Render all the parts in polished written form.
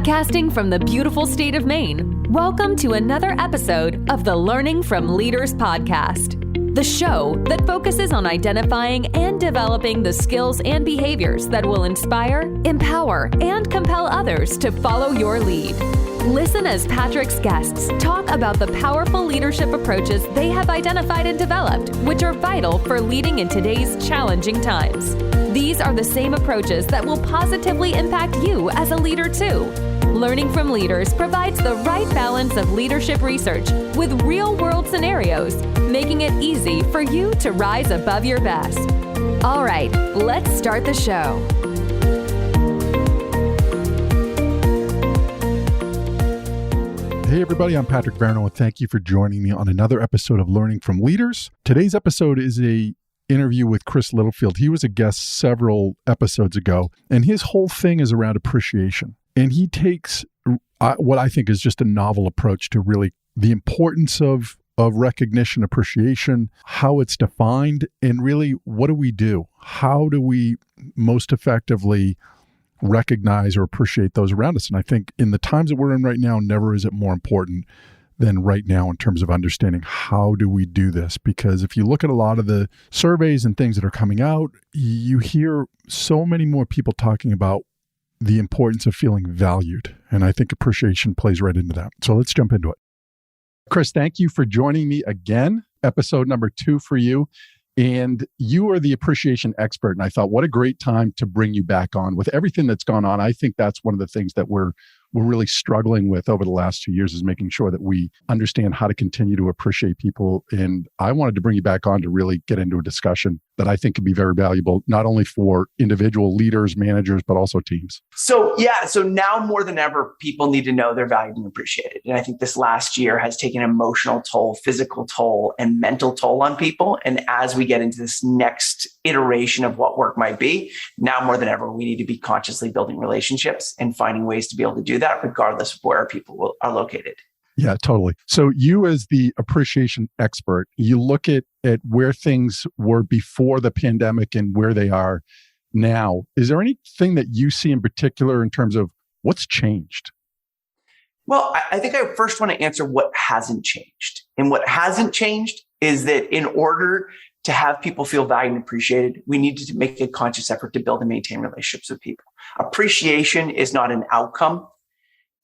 Broadcasting from the beautiful state of Maine, welcome to another episode of the Learning from Leaders podcast, the show that focuses on identifying and developing the skills and behaviors that will inspire, empower, and compel others to follow your lead. Listen as Patrick's guests talk about the powerful leadership approaches they have identified and developed, which are vital for leading in today's challenging times. These are the same approaches that will positively impact you as a leader too. Learning from Leaders provides the right balance of leadership research with real-world scenarios, making it easy for you to rise above your best. All right, let's start the show. Hey everybody, I'm Patrick Verno, and thank you for joining me on another episode of Learning from Leaders. Today's episode is a interview with Chris Littlefield. He was a guest several episodes ago, and his whole thing is around appreciation. And he takes what I think is just a novel approach to really the importance of recognition, appreciation, how it's defined, and really what do we do? How do we most effectively recognize or appreciate those around us? And I think in the times that we're in right now, never is it more important than right now in terms of understanding how do we do this? Because if you look at a lot of the surveys and things that are coming out, you hear so many more people talking about the importance of feeling valued. And I think appreciation plays right into that. So let's jump into it. Chris, thank you for joining me again. Episode number 2 for you. And you are the appreciation expert. And I thought, what a great time to bring you back on. With everything that's gone on, I think that's one of the things that we're really struggling with over the last 2 years is making sure that we understand how to continue to appreciate people. And I wanted to bring you back on to really get into a discussion that I think could be very valuable, not only for individual leaders, managers, but also teams. So now more than ever, people need to know they're valued and appreciated. And I think this last year has taken an emotional toll, physical toll, and mental toll on people. And as we get into this next iteration of what work might be, now more than ever, we need to be consciously building relationships and finding ways to be able to do that regardless of where people are located. Yeah, totally. So you as the appreciation expert, you look at where things were before the pandemic and where they are now. Is there anything that you see in particular in terms of what's changed? Well, I think I first want to answer what hasn't changed. And what hasn't changed is that in order to have people feel valued and appreciated, we need to make a conscious effort to build and maintain relationships with people. Appreciation is not an outcome.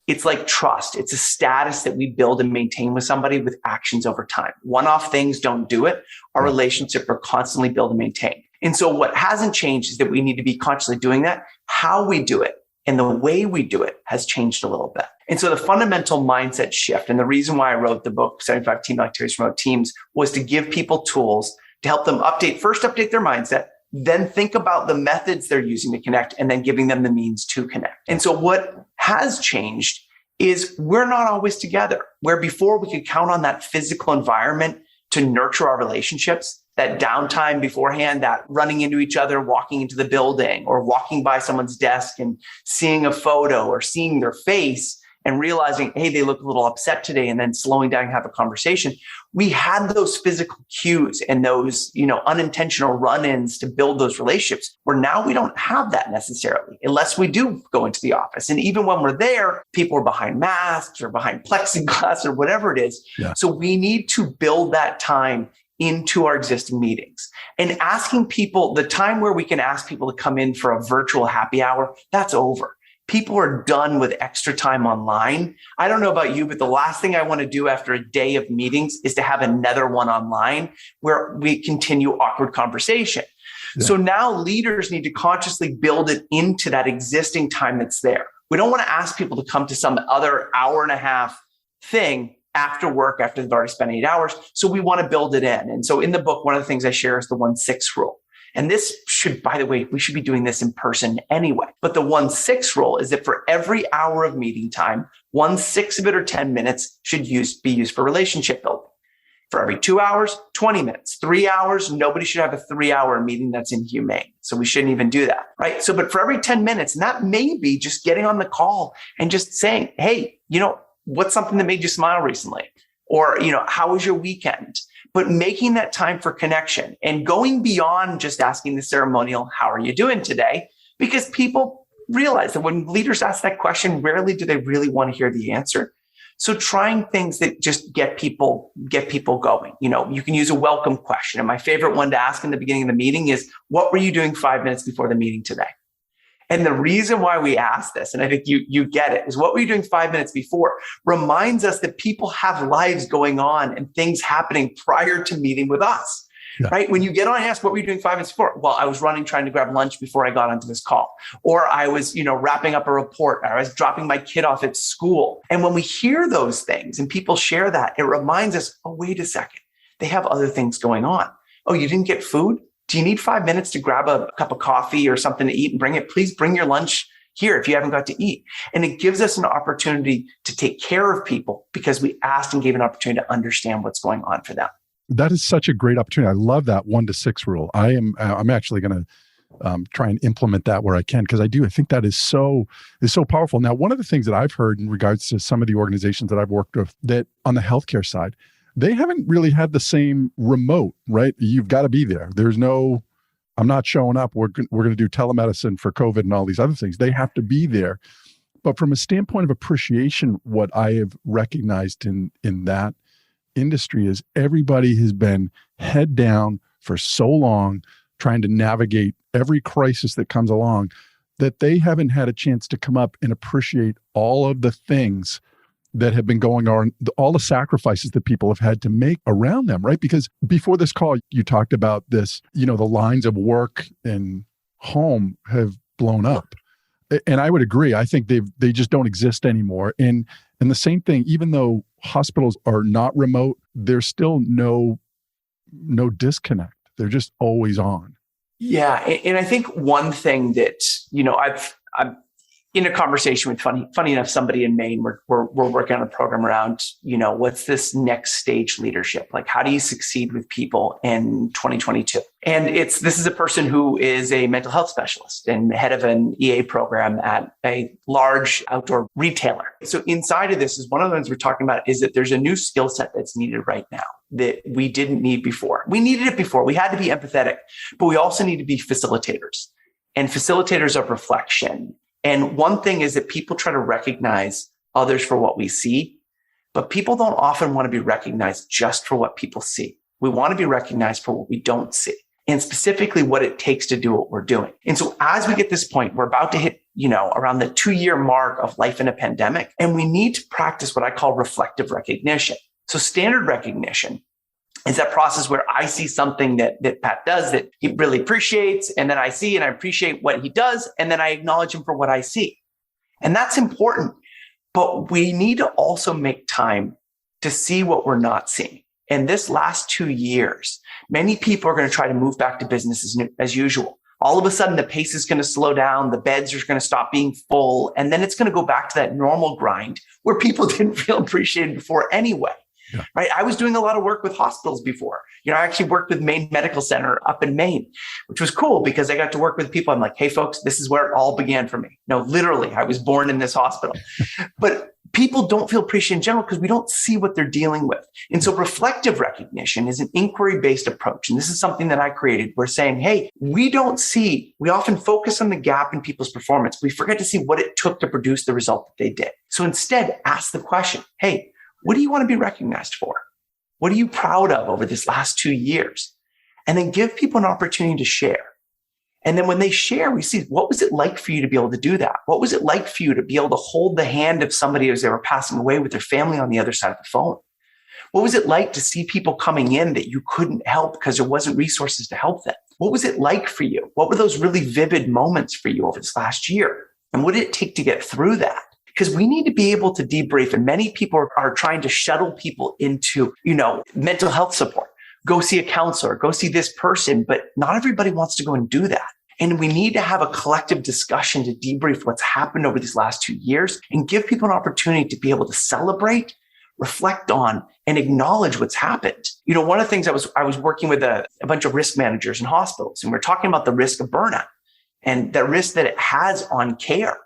It's like trust. It's a status that we build and maintain with somebody with actions over time. One-off things don't do it. Our relationship are constantly build and maintain. And so what hasn't changed is that we need to be consciously doing that. How we do it and the way we do it has changed a little bit. And so the fundamental mindset shift, and the reason why I wrote the book, 75 Team Activities for Remote Teams, was to give people tools to help them update their mindset, then think about the methods they're using to connect, and then giving them the means to connect. And so what has changed is we're not always together. Where before we could count on that physical environment to nurture our relationships, that downtime beforehand, that running into each other, walking into the building, or walking by someone's desk and seeing a photo or seeing their face and realizing, hey, they look a little upset today, and then slowing down and have a conversation. We had those physical cues and those, unintentional run-ins to build those relationships, where now we don't have that necessarily, unless we do go into the office. And even when we're there, people are behind masks or behind plexiglass or whatever it is. Yeah. So we need to build that time into our existing meetings. And asking people, the time where we can ask people to come in for a virtual happy hour, that's over. People are done with extra time online. I don't know about you, but the last thing I want to do after a day of meetings is to have another one online where we continue awkward conversation. Yeah. So now leaders need to consciously build it into that existing time that's there. We don't want to ask people to come to some other hour and a half thing after work, after they've already spent 8 hours. So we want to build it in. And so in the book, one of the things I share is the 1-6 rule. And this should, by the way, we should be doing this in person anyway. But the 1-6 rule is that for every hour of meeting time, 1/6 of it or 10 minutes should be used for relationship building. For every 2 hours, 20 minutes, 3 hours, nobody should have a 3-hour meeting that's inhumane. So we shouldn't even do that, right? So, but for every 10 minutes, and that may be just getting on the call and just saying, hey, what's something that made you smile recently? Or, how was your weekend? But making that time for connection and going beyond just asking the ceremonial, how are you doing today? Because people realize that when leaders ask that question, rarely do they really want to hear the answer. So trying things that just get people going. You can use a welcome question. And my favorite one to ask in the beginning of the meeting is, what were you doing 5 minutes before the meeting today? And the reason why we ask this, and I think you get it, is what were you doing 5 minutes before reminds us that people have lives going on and things happening prior to meeting with us. Yeah. Right? When you get on and ask, what were you doing 5 minutes before? Well, I was running, trying to grab lunch before I got onto this call. Or I was, wrapping up a report. Or I was dropping my kid off at school. And when we hear those things and people share that, it reminds us, oh, wait a second. They have other things going on. Oh, you didn't get food? Do you need 5 minutes to grab a cup of coffee or something to eat and bring it? Please bring your lunch here if you haven't got to eat. And it gives us an opportunity to take care of people because we asked and gave an opportunity to understand what's going on for them. That is such a great opportunity. I love that 1 to 6 rule. I'm actually going to try and implement that where I can, because I think that is so powerful. Now, one of the things that I've heard in regards to some of the organizations that I've worked with, that on the healthcare side, they haven't really had the same remote, right? You've got to be there. There's no, I'm not showing up. We're going to do telemedicine for COVID and all these other things. They have to be there. But from a standpoint of appreciation, what I have recognized in that industry is everybody has been head down for so long trying to navigate every crisis that comes along that they haven't had a chance to come up and appreciate all of the things that have been going on, all the sacrifices that people have had to make around them, right? Because before this call, you talked about this, the lines of work and home have blown up. And I would agree. I think they just don't exist anymore. And the same thing, even though hospitals are not remote, there's still no disconnect. They're just always on. Yeah. And I think one thing that, I'm in a conversation with funny enough, somebody in Maine, we're working on a program around, what's this next stage leadership? Like, how do you succeed with people in 2022? And this is a person who is a mental health specialist and head of an EA program at a large outdoor retailer. So inside of this is one of the things we're talking about is that there's a new skill set that's needed right now that we didn't need before. We needed it before. We had to be empathetic, but we also need to be facilitators and facilitators of reflection. And one thing is that people try to recognize others for what we see, but people don't often want to be recognized just for what people see. We want to be recognized for what we don't see, and specifically what it takes to do what we're doing. And so as we get this point, we're about to hit, around the 2-year mark of life in a pandemic, and we need to practice what I call reflective recognition. So standard recognition is that process where I see something that Pat does that he really appreciates, and then I see and I appreciate what he does, and then I acknowledge him for what I see. And that's important, but we need to also make time to see what we're not seeing. And this last 2 years, many people are going to try to move back to business as usual. All of a sudden, the pace is going to slow down, the beds are going to stop being full, and then it's going to go back to that normal grind where people didn't feel appreciated before anyway. Yeah. Right. I was doing a lot of work with hospitals before. I actually worked with Maine Medical Center up in Maine, which was cool because I got to work with people. I'm like, hey, folks, this is where it all began for me. No, literally, I was born in this hospital. But people don't feel appreciated in general because we don't see what they're dealing with. And so reflective recognition is an inquiry-based approach. And this is something that I created. We're saying, hey, we often focus on the gap in people's performance. We forget to see what it took to produce the result that they did. So instead, ask the question, hey, what do you want to be recognized for? What are you proud of over this last 2 years? And then give people an opportunity to share. And then when they share, we see, what was it like for you to be able to do that? What was it like for you to be able to hold the hand of somebody as they were passing away with their family on the other side of the phone? What was it like to see people coming in that you couldn't help because there wasn't resources to help them? What was it like for you? What were those really vivid moments for you over this last year? And what did it take to get through that? Because we need to be able to debrief. And many people are trying to shuttle people into, mental health support. Go see a counselor, go see this person, but not everybody wants to go and do that. And we need to have a collective discussion to debrief what's happened over these last 2 years and give people an opportunity to be able to celebrate, reflect on, and acknowledge what's happened. One of the things I was working with a bunch of risk managers in hospitals, and we're talking about the risk of burnout and the risk that it has on care.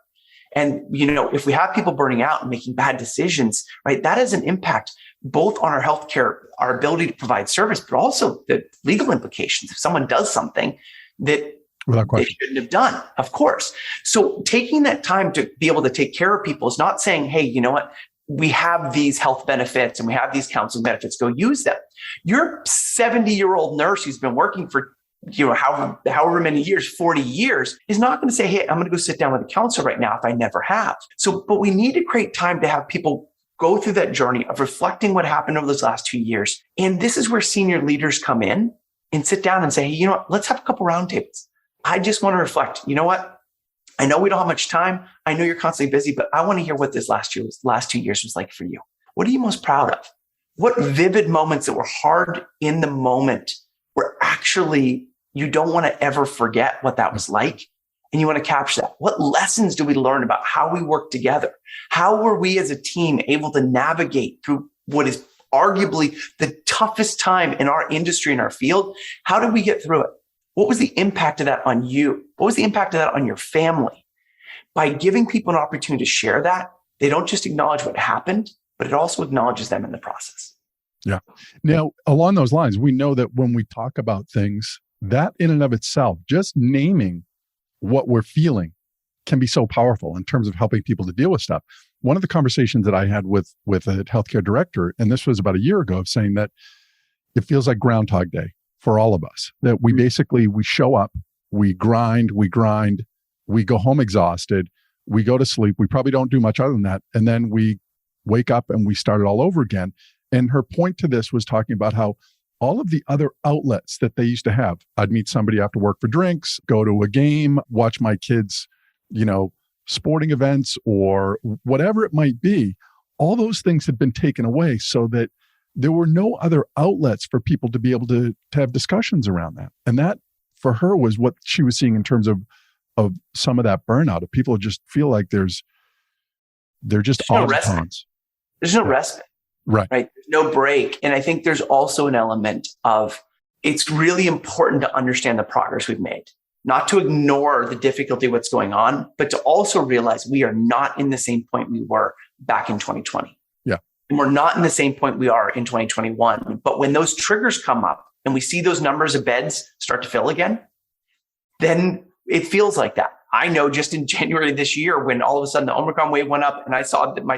And, if we have people burning out and making bad decisions, right, that has an impact both on our healthcare, our ability to provide service, but also the legal implications. If someone does something that Without they question. shouldn't have done, of course. So taking that time to be able to take care of people is not saying, hey, you know what? We have these health benefits and we have these counseling benefits, go use them. Your 70-year-old nurse who's been working for however many years, 40 years, is not going to say, hey, I'm going to go sit down with a counselor right now if I never have. So, but we need to create time to have people go through that journey of reflecting what happened over those last 2 years. And this is where senior leaders come in and sit down and say, hey, you know what? Let's have a couple roundtables. I just want to reflect. You know what? I know we don't have much time. I know you're constantly busy, but I want to hear what this last 2 years was like for you. What are you most proud of? What vivid moments that were hard in the moment were actually, you don't want to ever forget what that was like. And you want to capture that. What lessons do we learn about how we work together? How were we as a team able to navigate through what is arguably the toughest time in our industry, in our field? How did we get through it? What was the impact of that on you? What was the impact of that on your family? By giving people an opportunity to share that, they don't just acknowledge what happened, but it also acknowledges them in the process. Yeah. Now, along those lines, we know that when we talk about things, that in and of itself, just naming what we're feeling can be so powerful in terms of helping people to deal with stuff. One of the conversations that I had with a healthcare director, and this was about a year ago, of saying that it feels like Groundhog Day for all of us, that we basically, we show up, we grind, we go home exhausted, we go to sleep. We probably don't do much other than that. And then we wake up and we start it all over again. And her point to this was talking about how all of the other outlets that they used to have, I'd meet somebody after work for drinks, go to a game, watch my kids, sporting events or whatever it might be. All those things had been taken away so that there were no other outlets for people to be able to have discussions around that. And that for her was what she was seeing in terms of some of that burnout of people who just feel like they're just no respite. There's no respite. Right. There's no break. And I think there's also an element of, it's really important to understand the progress we've made, not to ignore the difficulty of what's going on, but to also realize we are not in the same point we were back in 2020. Yeah. And we're not in the same point we are in 2021. But when those triggers come up and we see those numbers of beds start to fill again, then it feels like that. I know just in January this year, when all of a sudden the Omicron wave went up and I saw that my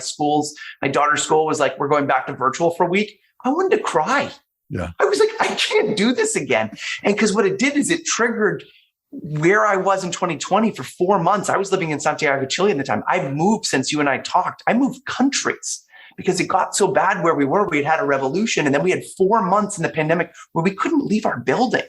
daughter's school was like, we're going back to virtual for a week. I wanted to cry. Yeah. I was like, I can't do this again. And because what it did is it triggered where I was in 2020 for 4 months. I was living in Santiago de Chile at the time. I've moved since you and I talked. I moved countries because it got so bad where we were. We had had a revolution. And then we had 4 months in the pandemic where we couldn't leave our building.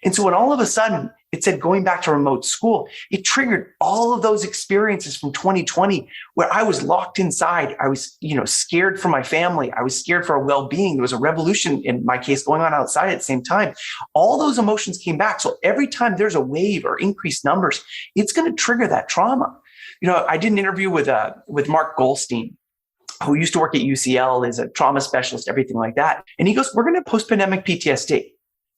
And so when all of a sudden it said going back to remote school, it triggered all of those experiences from 2020 where I was locked inside. I was, scared for my family. I was scared for our well-being. There was a revolution in my case going on outside at the same time. All those emotions came back. So every time there's a wave or increased numbers, it's going to trigger that trauma. I did an interview with Mark Goldstein, who used to work at UCL as a trauma specialist, everything like that. And he goes, we're going to post-pandemic PTSD.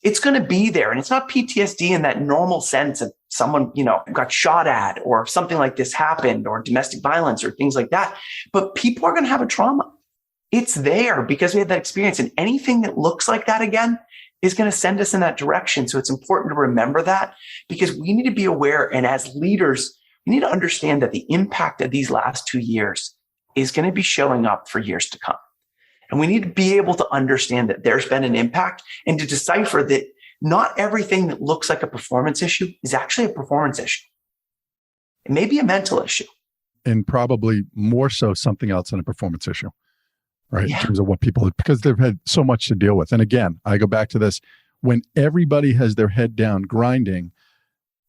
It's going to be there. And it's not PTSD in that normal sense of someone, got shot at or something like this happened or domestic violence or things like that. But people are going to have a trauma. It's there because we had that experience. And anything that looks like that again is going to send us in that direction. So it's important to remember that because we need to be aware. And as leaders, we need to understand that the impact of these last 2 years is going to be showing up for years to come. And we need to be able to understand that there's been an impact and to decipher that not everything that looks like a performance issue is actually a performance issue. It may be a mental issue. And probably more so something else than a performance issue, right? Yeah. In terms of what people, because they've had so much to deal with. And again, I go back to this, when everybody has their head down grinding,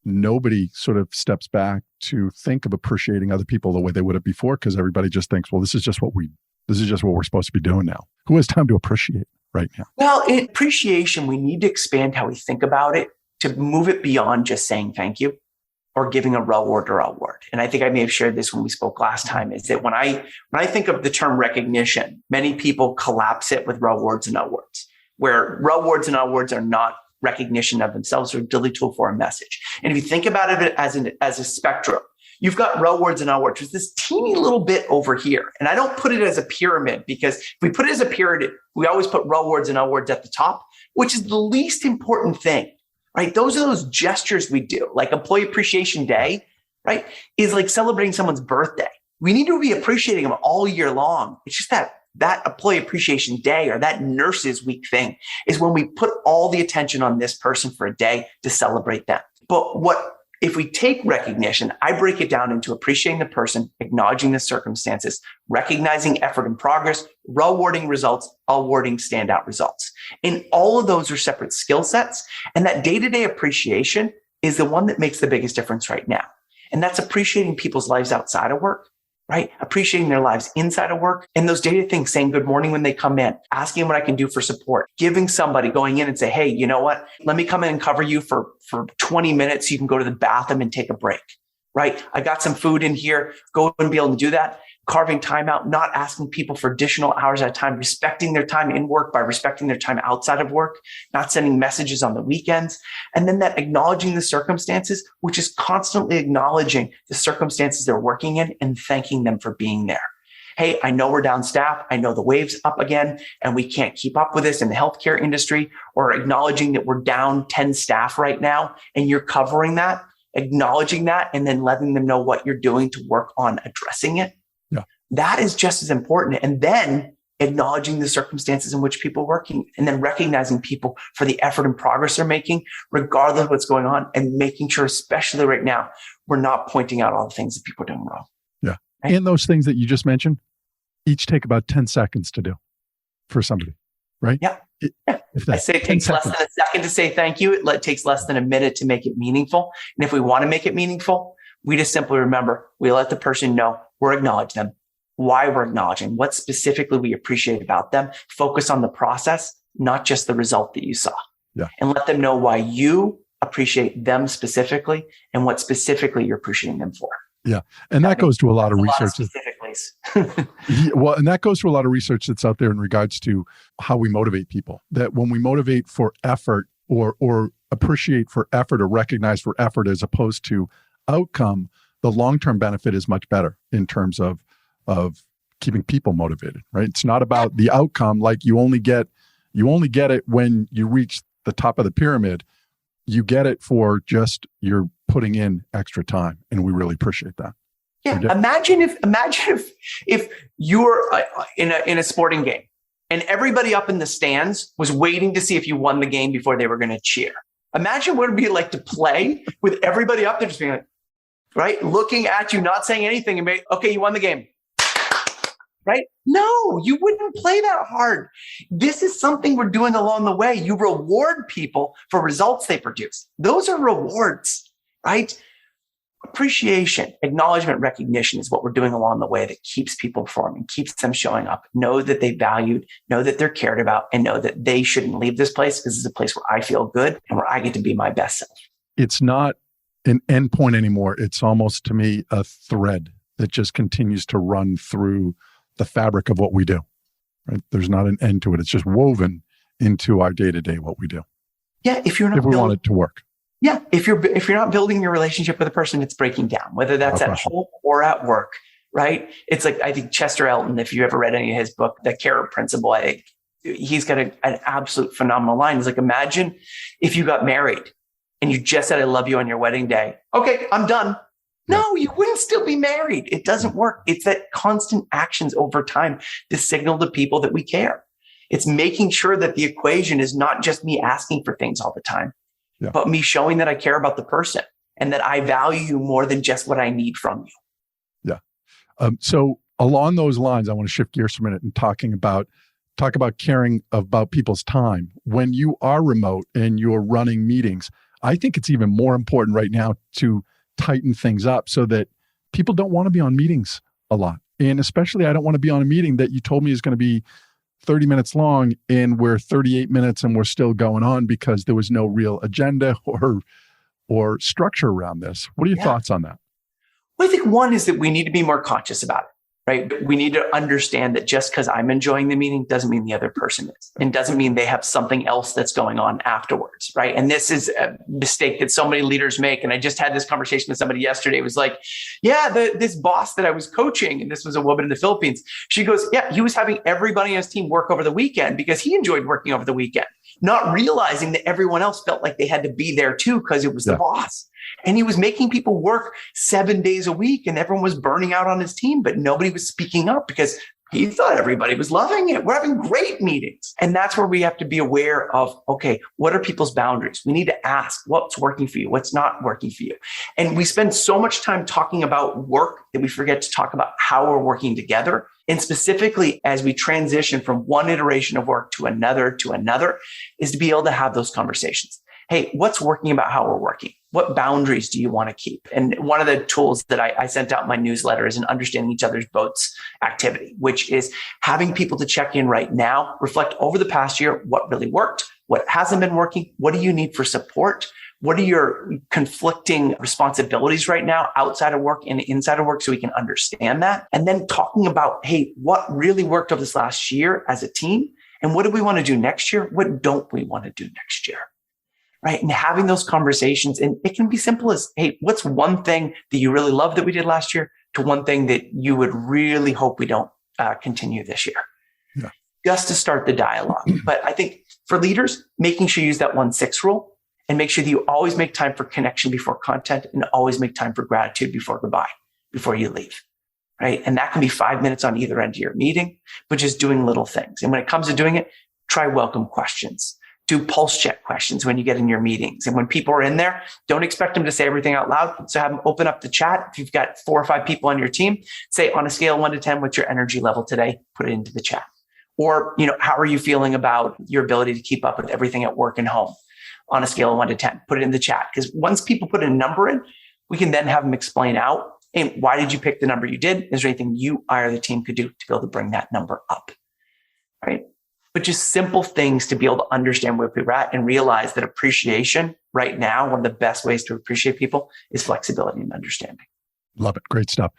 nobody sort of steps back to think of appreciating other people the way they would have before, because everybody just thinks, well, this is just what we're supposed to be doing now. Who has time to appreciate right now? Well, in appreciation, we need to expand how we think about it to move it beyond just saying thank you or giving a reward or award. And I think I may have shared this when we spoke last time, is that when I think of the term recognition, many people collapse it with rewards and awards, where rewards and awards are not recognition of themselves or a delivery tool for a message. And if you think about it as a spectrum, you've got rewards and awards. There's this teeny little bit over here. And I don't put it as a pyramid because if we put it as a pyramid, we always put rewards and awards at the top, which is the least important thing. right? Those are those gestures we do. Like Employee Appreciation Day, right, is like celebrating someone's birthday. We need to be appreciating them all year long. It's just that Employee Appreciation Day or that Nurses Week thing is when we put all the attention on this person for a day to celebrate them. But if we take recognition, I break it down into appreciating the person, acknowledging the circumstances, recognizing effort and progress, rewarding results, awarding standout results. And all of those are separate skill sets. And that day-to-day appreciation is the one that makes the biggest difference right now. And that's appreciating people's lives outside of work, right? Appreciating their lives inside of work, and those data things, saying good morning when they come in, asking what I can do for support, giving somebody, going in and say, hey, you know what? Let me come in and cover you for 20 minutes. So you can go to the bathroom and take a break, right? I got some food in here. Go and be able to do that. Carving time out, not asking people for additional hours at a time, respecting their time in work by respecting their time outside of work, not sending messages on the weekends. And then that acknowledging the circumstances, which is constantly acknowledging the circumstances they're working in and thanking them for being there. Hey, I know we're down staff. I know the wave's up again and we can't keep up with this in the healthcare industry, or acknowledging that we're down 10 staff right now and you're covering that, acknowledging that, and then letting them know what you're doing to work on addressing it. That is just as important. And then acknowledging the circumstances in which people are working, and then recognizing people for the effort and progress they're making, regardless of what's going on, and making sure, especially right now, we're not pointing out all the things that people are doing wrong. Yeah. Right? And those things that you just mentioned, each take about 10 seconds to do for somebody, right? Yeah. I say it takes less than a second to say thank you. It takes less than a minute to make it meaningful. And if we want to make it meaningful, we just simply remember, we let the person know we're acknowledging them, why we're acknowledging, what specifically we appreciate about them. Focus on the process, not just the result that you saw. Yeah. And let them know why you appreciate them specifically and what specifically you're appreciating them for. Yeah. And that goes to a lot of research. Well, and that goes to a lot of research that's out there in regards to how we motivate people. That when we motivate for effort or appreciate for effort or recognize for effort as opposed to outcome, the long-term benefit is much better in terms of keeping people motivated, right? It's not about the outcome. Like you only get it when you reach the top of the pyramid. You get it for just you're putting in extra time, and we really appreciate that. Yeah. Imagine if you were in a sporting game and everybody up in the stands was waiting to see if you won the game before they were going to cheer. Imagine what it'd be like to play with everybody up there just being like, right, looking at you, not saying anything, and okay, you won the game. Right? No, you wouldn't play that hard. This is something we're doing along the way. You reward people for results they produce. Those are rewards, right? Appreciation, acknowledgement, recognition is what we're doing along the way that keeps people performing, keeps them showing up, know that they valued, know that they're cared about, and know that they shouldn't leave this place because it's a place where I feel good and where I get to be my best self. It's not an endpoint anymore. It's almost, to me, a thread that just continues to run through the fabric of what we do, right? There's not an end to it. It's just woven into our day-to-day what we do. Yeah, if we want it to work. Yeah, if you're not building your relationship with a person, it's breaking down, whether that's at home or at work, right? It's like, I think Chester Elton, if you ever read any of his book, The Carrot Principle, I think he's got an absolute phenomenal line. He's like, imagine if you got married and you just said, I love you on your wedding day. Okay, I'm done. No, you wouldn't still be married. It doesn't work. It's that constant actions over time to signal to people that we care. It's making sure that the equation is not just me asking for things all the time, but me showing that I care about the person and that I value you more than just what I need from you. Yeah. So along those lines, I want to shift gears for a minute and talk about caring about people's time. When you are remote and you're running meetings, I think it's even more important right now to tighten things up so that people don't want to be on meetings a lot. And especially, I don't want to be on a meeting that you told me is going to be 30 minutes long and we're 38 minutes and we're still going on because there was no real agenda or structure around this. What are your thoughts on that? Well, I think one is that we need to be more conscious about it. Right? We need to understand that just because I'm enjoying the meeting doesn't mean the other person is, and doesn't mean they have something else that's going on afterwards. Right? And this is a mistake that so many leaders make. And I just had this conversation with somebody yesterday. It was like, this boss that I was coaching, and this was a woman in the Philippines. She goes, he was having everybody on his team work over the weekend because he enjoyed working over the weekend. not realizing that everyone else felt like they had to be there too because it was the boss. And he was making people work 7 days a week and everyone was burning out on his team, but nobody was speaking up because he thought everybody was loving it. We're having great meetings. And that's where we have to be aware of, okay, what are people's boundaries? We need to ask what's working for you, what's not working for you. And we spend so much time talking about work that we forget to talk about how we're working together. And specifically, as we transition from one iteration of work to another, is to be able to have those conversations. Hey, what's working about how we're working? What boundaries do you want to keep? And one of the tools that I sent out in my newsletter is an understanding each other's boats activity, which is having people to check in right now, reflect over the past year, what really worked, what hasn't been working, what do you need for support? What are your conflicting responsibilities right now outside of work and inside of work so we can understand that? And then talking about, hey, what really worked over this last year as a team? And what do we want to do next year? What don't we want to do next year? Right. And having those conversations, and it can be simple as, hey, what's one thing that you really loved that we did last year to one thing that you would really hope we don't continue this year? Yeah. Just to start the dialogue. But I think for leaders, making sure you use that 1-6 rule and make sure that you always make time for connection before content and always make time for gratitude before goodbye, before you leave. Right. And that can be 5 minutes on either end of your meeting, but just doing little things. And when it comes to doing it, try welcome questions. Do pulse check questions when you get in your meetings. And when people are in there, don't expect them to say everything out loud. So have them open up the chat. If you've got 4 or 5 people on your team, say on a scale of 1 to 10, what's your energy level today? Put it into the chat. Or, how are you feeling about your ability to keep up with everything at work and home? On a scale of 1 to 10, put it in the chat. Because once people put a number in, we can then have them explain out, hey, why did you pick the number you did? Is there anything you or the team could do to be able to bring that number up? Right? But just simple things to be able to understand where we're at and realize that appreciation right now, one of the best ways to appreciate people is flexibility and understanding. Love it. Great stuff.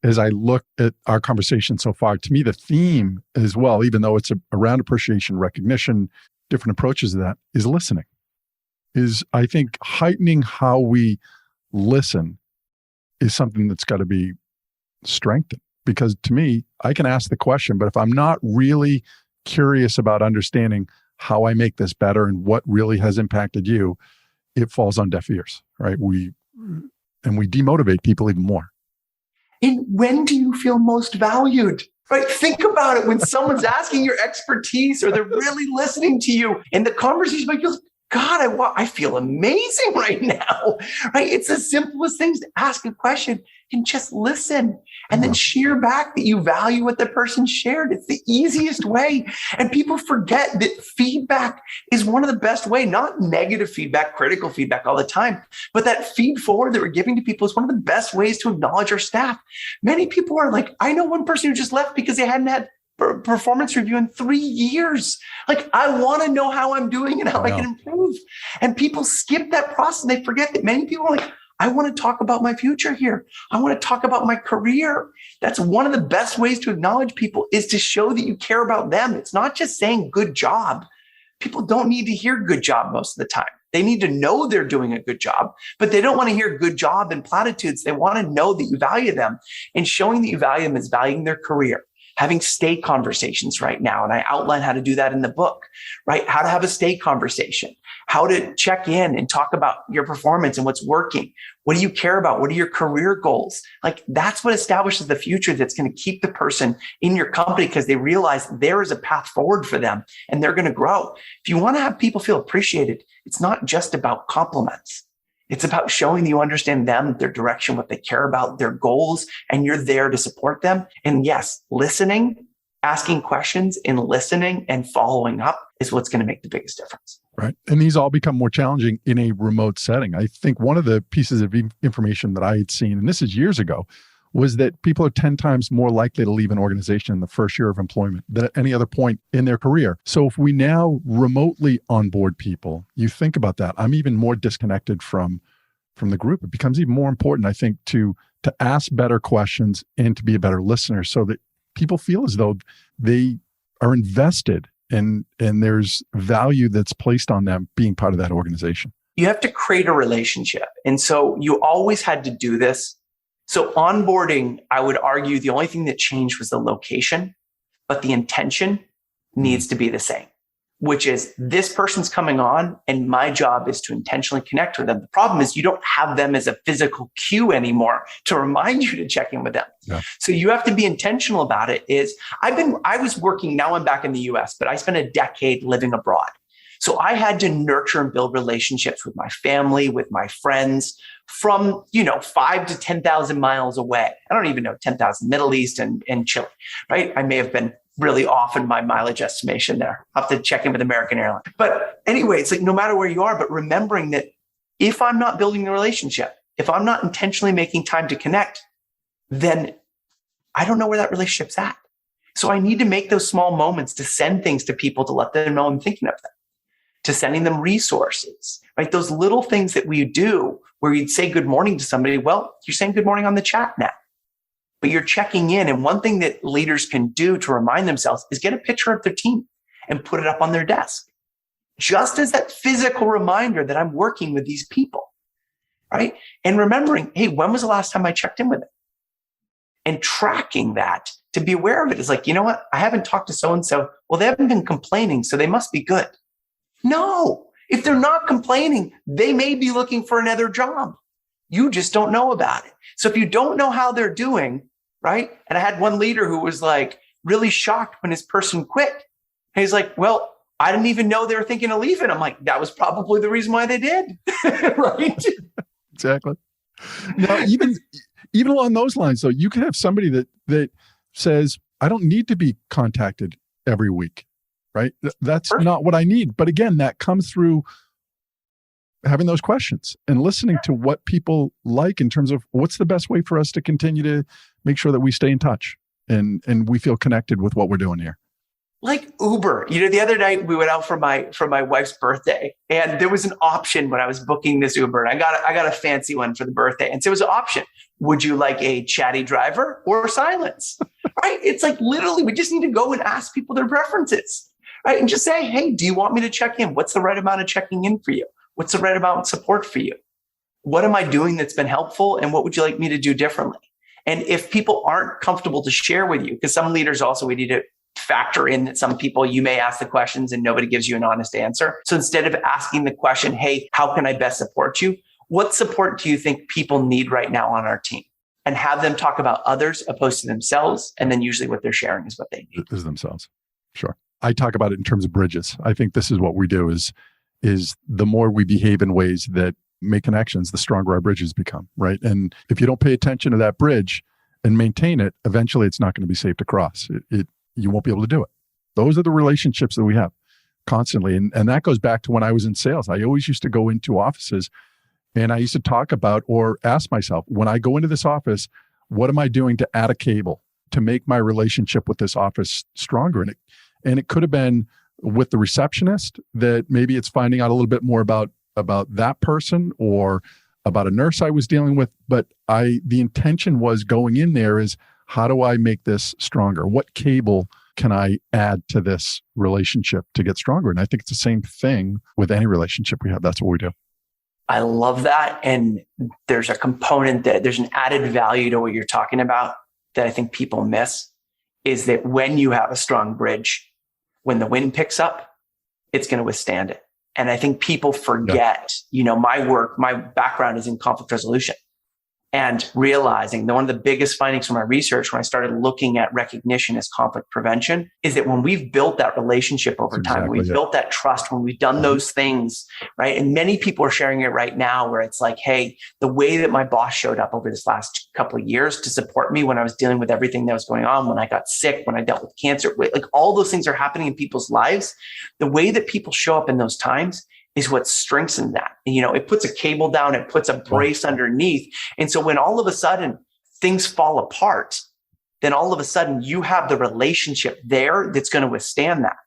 As I look at our conversation so far, to me, the theme as well, even though it's around appreciation, recognition, different approaches to that, is listening. Is, I think, heightening how we listen is something that's got to be strengthened. Because to me, I can ask the question, but if I'm not really curious about understanding how I make this better and what really has impacted you, it falls on deaf ears, right? We demotivate people even more. And when do you feel most valued? Right? Think about it when someone's asking your expertise or they're really listening to you and the conversation might feel, God, I feel amazing right now, right? It's the simplest things to ask a question and just listen and then share back that you value what the person shared. It's the easiest way. And people forget that feedback is one of the best ways, not negative feedback, critical feedback all the time, but that feed forward that we're giving to people is one of the best ways to acknowledge our staff. Many people are like, I know one person who just left because they hadn't had performance review in 3 years. Like, I want to know how I'm doing and how I can improve. And people skip that process. They forget that many people are like, I want to talk about my future here. I want to talk about my career. That's one of the best ways to acknowledge people, is to show that you care about them. It's not just saying good job. People don't need to hear good job most of the time. They need to know they're doing a good job, but they don't want to hear good job and platitudes. They want to know that you value them, and showing that you value them is valuing their career. Having stay conversations right now. And I outline how to do that in the book, right? How to have a stay conversation, how to check in and talk about your performance and what's working. What do you care about? What are your career goals? Like, that's what establishes the future that's going to keep the person in your company, because they realize there is a path forward for them and they're going to grow. If you want to have people feel appreciated, it's not just about compliments. It's about showing that you understand them, their direction, what they care about, their goals, and you're there to support them. And yes, listening, asking questions and listening and following up is what's going to make the biggest difference. Right. And these all become more challenging in a remote setting. I think one of the pieces of information that I had seen, and this is years ago, was that people are 10 times more likely to leave an organization in the first year of employment than at any other point in their career. So if we now remotely onboard people, you think about that. I'm even more disconnected from the group. It becomes even more important, I think, to ask better questions and to be a better listener, so that people feel as though they are invested and there's value that's placed on them being part of that organization. You have to create a relationship. And so you always had to do this. So onboarding, I would argue the only thing that changed was the location, but the intention needs to be the same. which is this person's coming on and my job is to intentionally connect with them. The problem is you don't have them as a physical cue anymore to remind you to check in with them. Yeah. So you have to be intentional about it. I was working, now I'm back in the US, but I spent a decade living abroad. So I had to nurture and build relationships with my family, with my friends from, 5 to 10,000 miles away. I don't even know, 10,000, Middle East and Chile, right? I may have been really off in my mileage estimation there. I'll have to check in with American Airlines. But anyway, it's like no matter where you are, but remembering that if I'm not building the relationship, if I'm not intentionally making time to connect, then I don't know where that relationship's at. So I need to make those small moments to send things to people to let them know I'm thinking of them, to sending them resources, right? Those little things that we do where you'd say good morning to somebody. Well, you're saying good morning on the chat now, but you're checking in. And one thing that leaders can do to remind themselves is get a picture of their team and put it up on their desk, just as that physical reminder that I'm working with these people, right? And remembering, hey, when was the last time I checked in with them? And tracking that to be aware of it is like, you know what? I haven't talked to so-and-so. Well, they haven't been complaining, so they must be good. No, if they're not complaining, they may be looking for another job. You just don't know about it. So if you don't know how they're doing, right? And I had one leader who was like really shocked when his person quit. And he's like, well, I didn't even know they were thinking of leaving. I'm like, that was probably the reason why they did. Right? Exactly. Now, even along those lines, though, you can have somebody that says, I don't need to be contacted every week. Right? That's Perfect. Not what I need. But again, that comes through having those questions and listening to what people like in terms of what's the best way for us to continue to make sure that we stay in touch and we feel connected with what we're doing here. Like Uber, the other night we went out for my wife's birthday, and there was an option when I was booking this Uber, and I got a fancy one for the birthday, and so it was an option. Would you like a chatty driver or silence? Right? It's like literally we just need to go and ask people their preferences. Right? And just say, hey, do you want me to check in? What's the right amount of checking in for you? What's the right amount of support for you? What am I doing that's been helpful? And what would you like me to do differently? And if people aren't comfortable to share with you, because some leaders also, we need to factor in that some people, you may ask the questions and nobody gives you an honest answer. So instead of asking the question, hey, how can I best support you? What support do you think people need right now on our team? And have them talk about others opposed to themselves. And then usually what they're sharing is what they need. Is themselves. Sure. I talk about it in terms of bridges. I think this is what we do is the more we behave in ways that make connections, the stronger our bridges become, right? And if you don't pay attention to that bridge and maintain it, eventually it's not going to be safe to cross. You won't be able to do it. Those are the relationships that we have constantly. And that goes back to when I was in sales. I always used to go into offices and I used to talk about or ask myself, when I go into this office, what am I doing to add a cable to make my relationship with this office stronger? And it could have been with the receptionist that maybe it's finding out a little bit more about that person or about a nurse I was dealing with. But the intention was going in there is, how do I make this stronger? What cable can I add to this relationship to get stronger? And I think it's the same thing with any relationship we have. That's what we do. I love that. And there's a component there's an added value to what you're talking about that I think people miss, is that when you have a strong bridge, when the wind picks up, it's going to withstand it. And I think people forget, my background is in conflict resolution. And realizing that one of the biggest findings from my research when I started looking at recognition as conflict prevention is that when we've built that relationship over time, we've built that trust, when we've done those things, right? And many people are sharing it right now where it's like, hey, the way that my boss showed up over this last couple of years to support me when I was dealing with everything that was going on, when I got sick, when I dealt with cancer, like all those things are happening in people's lives. The way that people show up in those times is what strengthens that. It puts a cable down, it puts a brace underneath. And so when all of a sudden things fall apart, then all of a sudden you have the relationship there that's going to withstand that.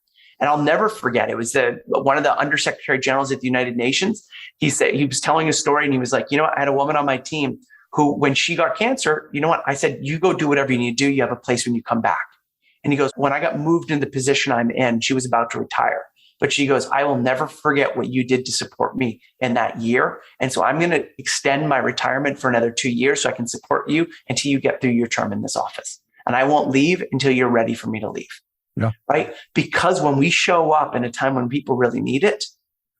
And I'll never forget, it was one of the undersecretary generals at the United Nations. He said, he was telling a story and he was like, I had a woman on my team who, when she got cancer, I said, you go do whatever you need to do. You have a place when you come back. And he goes, when I got moved into the position I'm in, she was about to retire. But she goes, I will never forget what you did to support me in that year. And so I'm going to extend my retirement for another 2 years so I can support you until you get through your term in this office. And I won't leave until you're ready for me to leave. Yeah. Right? Because when we show up in a time when people really need it,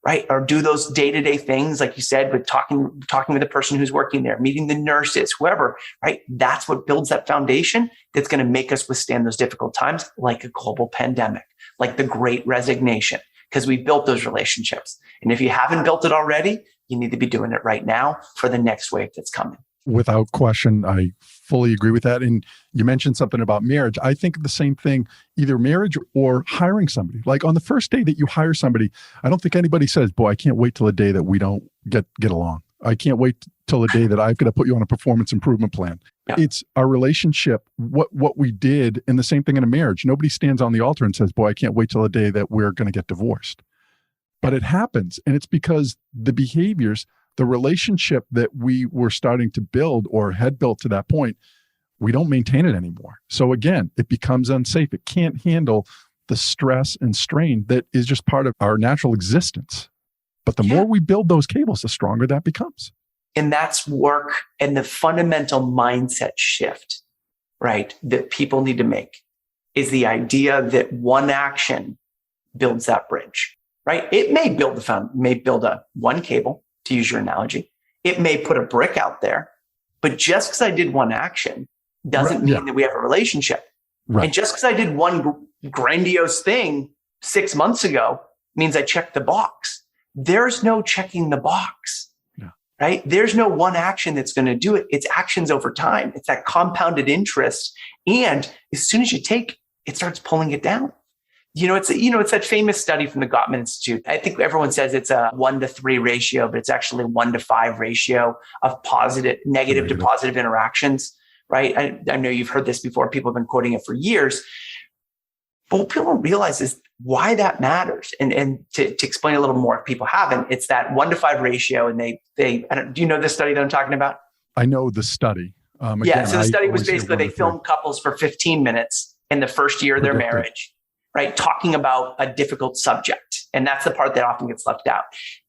right, or do those day-to-day things, like you said, with talking with the person who's working there, meeting the nurses, whoever, right? That's what builds that foundation that's going to make us withstand those difficult times, like a global pandemic, like the Great Resignation, because we built those relationships. And if you haven't built it already, you need to be doing it right now for the next wave that's coming. Without question, I fully agree with that. And you mentioned something about marriage. I think of the same thing, either marriage or hiring somebody. Like on the first day that you hire somebody, I don't think anybody says, boy, I can't wait till the day that we don't get along. I can't wait till the day that I've got to put you on a performance improvement plan. Yeah. It's our relationship, what we did, and the same thing in a marriage. Nobody stands on the altar and says, boy, I can't wait till the day that we're going to get divorced. But it happens. And it's because the behaviors, the relationship that we were starting to build or had built to that point, we don't maintain it anymore. So again, it becomes unsafe. It can't handle the stress and strain that is just part of our natural existence. But the more we build those cables, the stronger that becomes. And that's work and the fundamental mindset shift, right, that people need to make is the idea that one action builds that bridge, right? It may build one cable, to use your analogy. It may put a brick out there, but just because I did one action doesn't mean that we have a relationship. Right. And just because I did one grandiose thing 6 months ago means I checked the box. There's no checking the box, right? There's no one action that's going to do it. It's actions over time. It's that compounded interest. And as soon as you take, it starts pulling it down. It's that famous study from the Gottman Institute. I think everyone says it's a 1-to-3 ratio, but it's actually 1-to-5 ratio of negative to positive interactions, right? I know you've heard this before. People have been quoting it for years. But what people don't realize is why that matters. And to explain a little more, if people haven't, it's that 1-to-5 ratio. And do you know the study that I'm talking about? I know the study. So the study was basically they filmed couples for 15 minutes in the first year of their marriage. Right, talking about a difficult subject. And that's the part that often gets left out.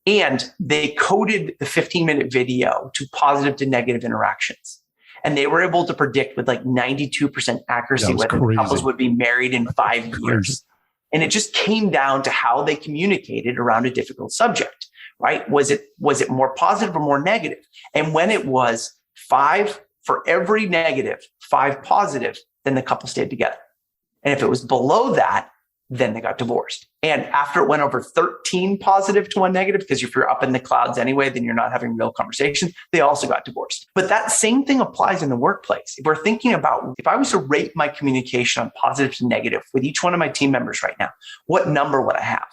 And they coded the 15-minute video to positive to negative interactions. And they were able to predict with like 92% accuracy whether the couples would be married in 5 years. And it just came down to how they communicated around a difficult subject, right? Was it more positive or more negative? And when it was 5 for every negative, 5 positive, then the couple stayed together. And if it was below that, then they got divorced. And after it went over 13 positive to 1 negative, because if you're up in the clouds anyway, then you're not having real conversation, they also got divorced. But that same thing applies in the workplace. If we're thinking about, if I was to rate my communication on positive to negative with each one of my team members right now, what number would I have?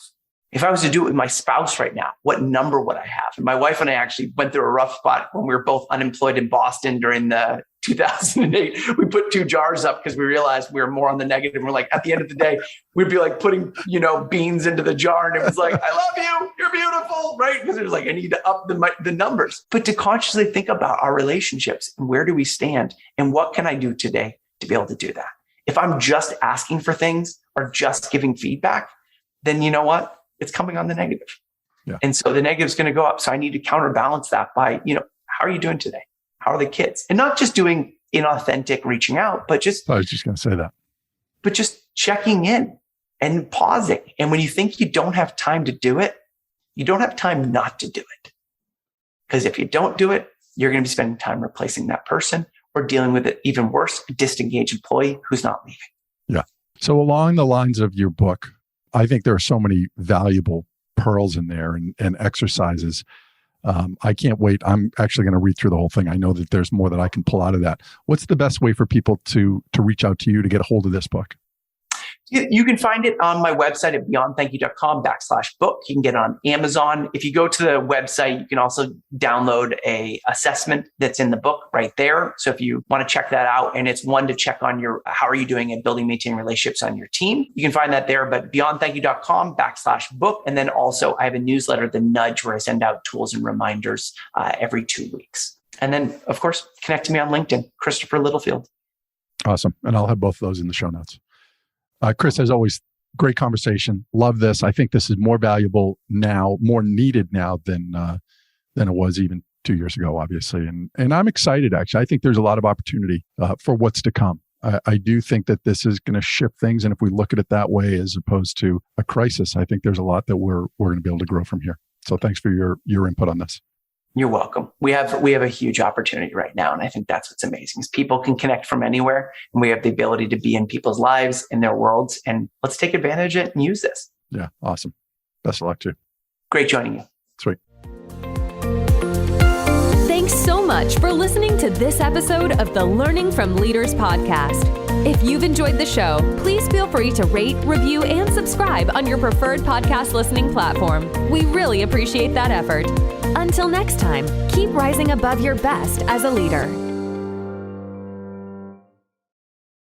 If I was to do it with my spouse right now, what number would I have? And my wife and I actually went through a rough spot when we were both unemployed in Boston during the 2008. We put 2 jars up because we realized we were more on the negative. We're like, at the end of the day, we'd be like putting, beans into the jar. And it was like, I love you. You're beautiful. Right. Because it was like, I need to up the numbers. But to consciously think about our relationships and where do we stand and what can I do today to be able to do that? If I'm just asking for things or just giving feedback, then you know what? It's coming on the negative. Yeah. And so the negative is going to go up. So I need to counterbalance that by, how are you doing today? How are the kids? And not just doing inauthentic reaching out, but just, I was just going to say that, but just checking in and pausing. And when you think you don't have time to do it, you don't have time not to do it. Because if you don't do it, you're going to be spending time replacing that person or dealing with it even worse, a disengaged employee who's not leaving. Yeah. So along the lines of your book, I think there are so many valuable pearls in there and exercises. I can't wait. I'm actually going to read through the whole thing. I know that there's more that I can pull out of that. What's the best way for people to reach out to you to get a hold of this book? You can find it on my website at beyondthankyou.com/book. You can get it on Amazon. If you go to the website, you can also download a assessment that's in the book right there. So if you want to check that out, and it's one to check on how are you doing at building, maintaining relationships on your team, you can find that there, but beyondthankyou.com/book. And then also I have a newsletter, The Nudge, where I send out tools and reminders every 2 weeks. And then of course, connect to me on LinkedIn, Christopher Littlefield. Awesome. And I'll have both of those in the show notes. Chris, as always, great conversation. Love this. I think this is more valuable now, more needed now than it was even 2 years ago, obviously. And I'm excited, actually. I think there's a lot of opportunity for what's to come. I do think that this is going to shift things. And if we look at it that way, as opposed to a crisis, I think there's a lot that we're going to be able to grow from here. So thanks for your input on this. You're welcome. We have a huge opportunity right now. And I think that's what's amazing is people can connect from anywhere, and we have the ability to be in people's lives, in their worlds, and let's take advantage of it and use this. Yeah. Awesome. Best of luck to you. Great joining you. Sweet. Thanks so much for listening to this episode of the Learning from Leaders podcast. If you've enjoyed the show, please feel free to rate, review, and subscribe on your preferred podcast listening platform. We really appreciate that effort. Until next time, keep rising above your best as a leader.